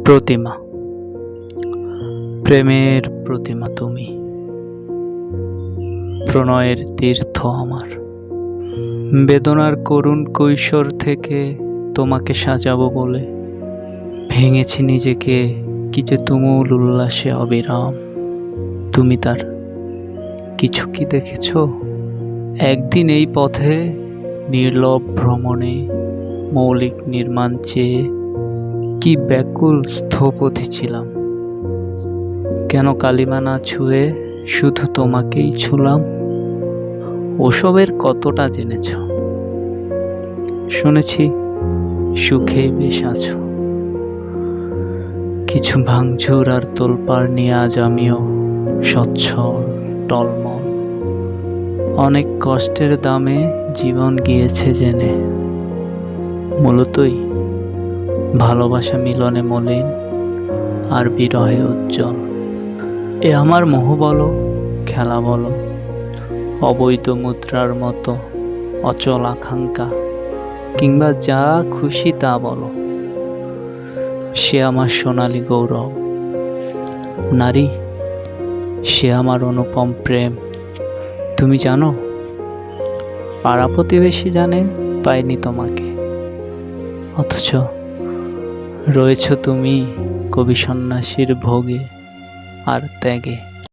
প্রতিমা, প্রেমের প্রতিমা তুমি, প্রণয়ের তীর্থ আমার। বেদনার করুণ কৈশোর থেকে তোমাকে সাজাবো বলে ভেঙেছি নিজেকে, কি যে তুমুল উল্লাসে অবিরাম। তুমি তার কিছু কি দেখেছ? একদিন এই পথে নির্লভ ভ্রমণে মৌলিক নির্মাণ চেয়ে কি ব্যাকুল স্থপতি ছিলাম। কেন কালিমা না ছুঁয়ে শুধু তোমাকেই ছুঁলাম। ওসবের কতটা জেনেছ? শুনেছি সুখে বেশ আছো। কিছু ভাঙচুর আর তোলপাড় নিয়ে আজ আমিও সচ্ছল টলমল। অনেক কষ্টের দামে জীবন গিয়েছে জেনে। মূলতই ভালোবাসা মিলনে মলিন আর বিরহে উজ্জ্বল। এ আমার মোহ বলো, খেলা বলো, অবৈধ মুদ্রার মতো অচল আকাঙ্ক্ষা, কিংবা যা খুশি তা বলো, সে আমার সোনালী গৌরব। নারী, সে আমার অনুপম প্রেম। তুমি জানো, পাড়া প্রতিবেশী জানে পাইনি তোমাকে, অথচ রয়েছ তুমি কবি সন্ন্যাসীর ভোগে আর ত্যাগে।